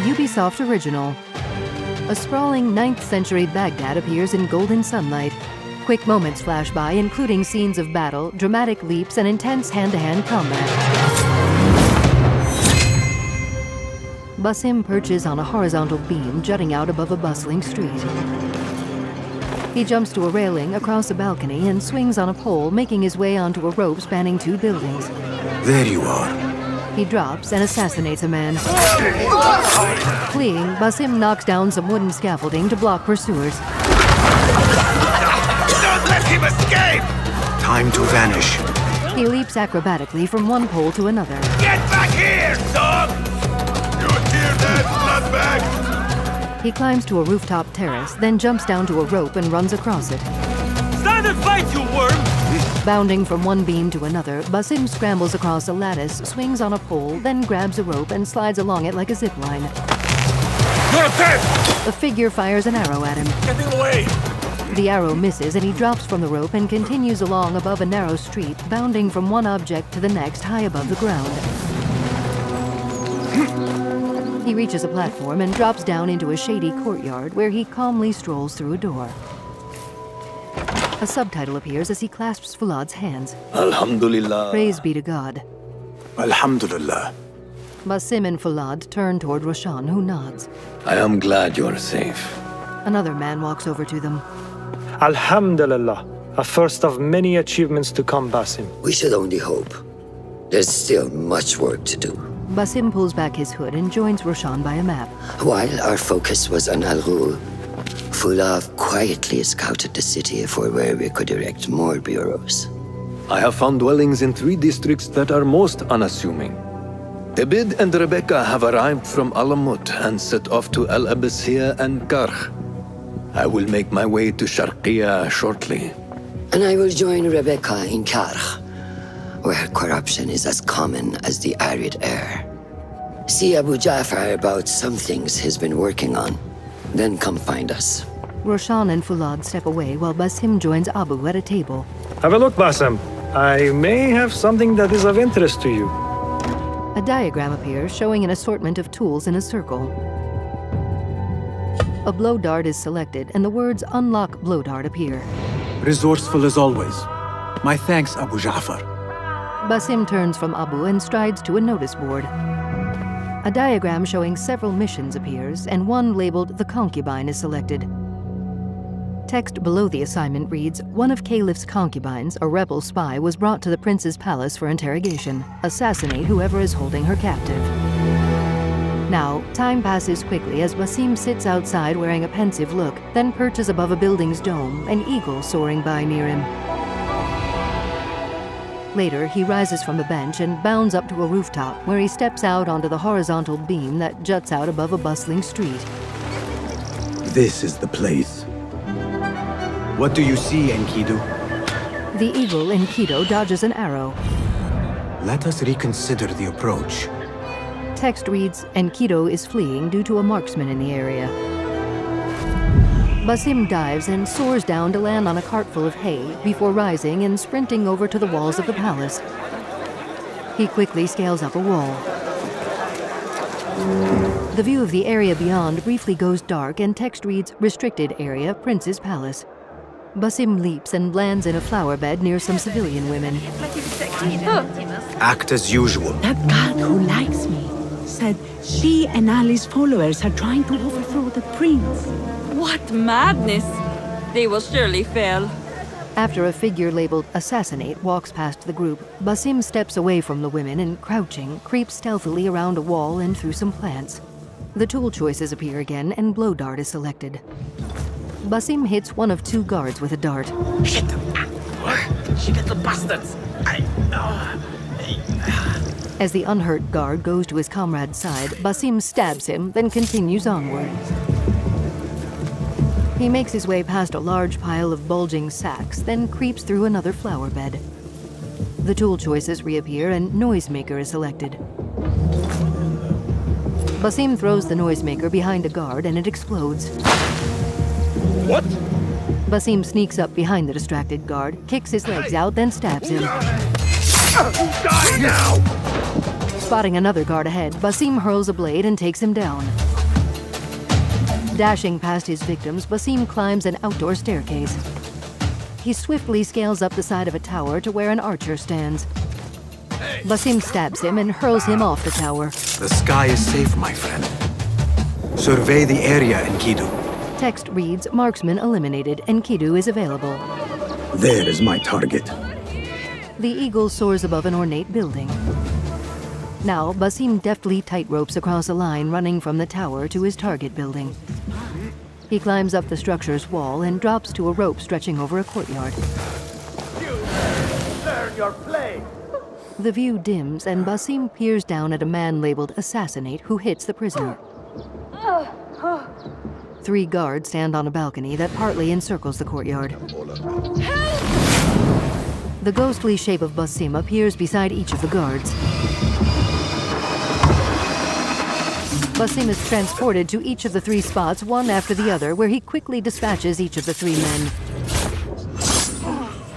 Ubisoft original. A sprawling 9th century Baghdad appears in golden sunlight. Quick moments flash by, including scenes of battle, dramatic leaps, and intense hand-to-hand combat. Basim perches on a horizontal beam jutting out above a bustling street. He jumps to a railing across a balcony and swings on a pole, making his way onto a rope spanning 2 buildings. There you are. He drops and assassinates a man. Fleeing, Basim knocks down some wooden scaffolding to block pursuers. Don't let him escape! Time to vanish. He leaps acrobatically from one pole to another. Get back here, son! You hear that, bloodbag? He climbs to a rooftop terrace, then jumps down to a rope and runs across it. Stand and fight, you worm! Bounding from one beam to another, Basim scrambles across a lattice, swings on a pole, then grabs a rope and slides along it like a zip line. You're dead! A figure fires an arrow at him. Getting away! The arrow misses and he drops from the rope and continues along above a narrow street, bounding from one object to the next high above the ground. He reaches a platform and drops down into a shady courtyard where he calmly strolls through a door. A subtitle appears as he clasps Fulad's hands. Alhamdulillah. Praise be to God. Alhamdulillah. Basim and Fulad turn toward Roshan, who nods. I am glad you are safe. Another man walks over to them. Alhamdulillah, a first of many achievements to come, Basim. We should only hope. There's still much work to do. Basim pulls back his hood and joins Roshan by a map. While our focus was on Al Ghul, Fulav quietly scouted the city for where we could erect more bureaus. I have found dwellings in 3 districts that are most unassuming. Abid and Rebecca have arrived from Alamut and set off to Al Abyssiya and Karh. I will make my way to Sharqiya shortly. And I will join Rebecca in Karh, where corruption is as common as the arid air. See Abu Ja'far about some things he's been working on. Then come find us. Roshan and Fulad step away while Basim joins Abu at a table. Have a look, Basim. I may have something that is of interest to you. A diagram appears showing an assortment of tools in a circle. A blow dart is selected and the words "Unlock blow dart" appear. Resourceful as always. My thanks, Abu Ja'far. Basim turns from Abu and strides to a notice board. A diagram showing several missions appears, and one labeled "The Concubine" is selected. Text below the assignment reads, "One of Caliph's concubines, a rebel spy, was brought to the prince's palace for interrogation. Assassinate whoever is holding her captive." Now, time passes quickly as Basim sits outside wearing a pensive look, then perches above a building's dome, an eagle soaring by near him. Later, he rises from a bench and bounds up to a rooftop, where he steps out onto the horizontal beam that juts out above a bustling street. This is the place. What do you see, Enkidu? The eagle, Enkidu, dodges an arrow. Let us reconsider the approach. Text reads, Enkidu is fleeing due to a marksman in the area. Basim dives and soars down to land on a cart full of hay before rising and sprinting over to the walls of the palace. He quickly scales up a wall. The view of the area beyond briefly goes dark and text reads, Restricted Area, Prince's Palace. Basim leaps and lands in a flower bed near some civilian women. Act as usual. That guard who likes me said she and Ali's followers are trying to overthrow the prince. What madness! They will surely fail. After a figure labeled Assassinate walks past the group, Basim steps away from the women and, crouching, creeps stealthily around a wall and through some plants. The tool choices appear again and blow dart is selected. Basim hits one of 2 guards with a dart. Shit! She little bastards! As the unhurt guard goes to his comrade's side, Basim stabs him, then continues onward. He makes his way past a large pile of bulging sacks, then creeps through another flower bed. The tool choices reappear and Noisemaker is selected. Basim throws the Noisemaker behind a guard and it explodes. What? Basim sneaks up behind the distracted guard, kicks his legs out, then stabs him. Die now! Spotting another guard ahead, Basim hurls a blade and takes him down. Dashing past his victims, Basim climbs an outdoor staircase. He swiftly scales up the side of a tower to where an archer stands. Basim stabs him and hurls him off the tower. The sky is safe, my friend. Survey the area, Enkidu. Text reads, "Marksman eliminated. Enkidu is available." There is my target. The eagle soars above an ornate building. Now, Basim deftly tightropes across a line running from the tower to his target building. He climbs up the structure's wall and drops to a rope stretching over a courtyard. Learn your play. The view dims and Basim peers down at a man labeled Assassinate who hits the prisoner. 3 guards stand on a balcony that partly encircles the courtyard. The ghostly shape of Basim appears beside each of the guards. Basim is transported to each of the 3 spots, one after the other, where he quickly dispatches each of the 3 men.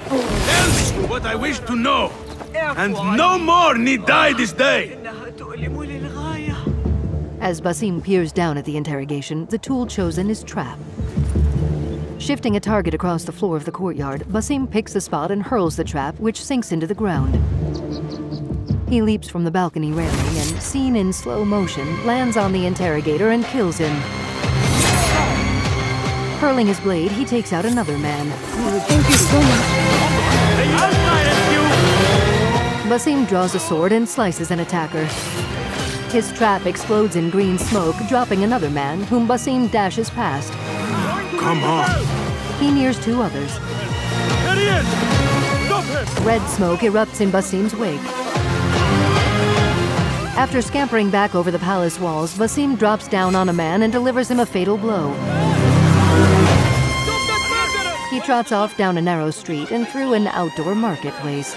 Tell me what I wish to know, and no more need die this day. As Basim peers down at the interrogation, the tool chosen is trap. Shifting a target across the floor of the courtyard, Basim picks a spot and hurls the trap, which sinks into the ground. He leaps from the balcony railing and, seen in slow motion, lands on the interrogator and kills him. Hurling his blade, he takes out another man. Thank you so much. Basim draws a sword and slices an attacker. His trap explodes in green smoke, dropping another man, whom Basim dashes past. Come on. He nears 2 others. There he is. Stop him. Red smoke erupts in Basim's wake. After scampering back over the palace walls, Basim drops down on a man and delivers him a fatal blow. He trots off down a narrow street and through an outdoor marketplace.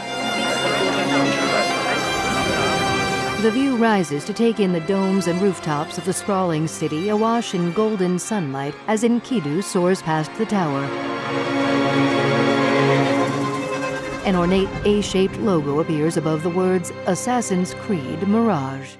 The view rises to take in the domes and rooftops of the sprawling city awash in golden sunlight as Enkidu soars past the tower. An ornate A-shaped logo appears above the words Assassin's Creed Mirage.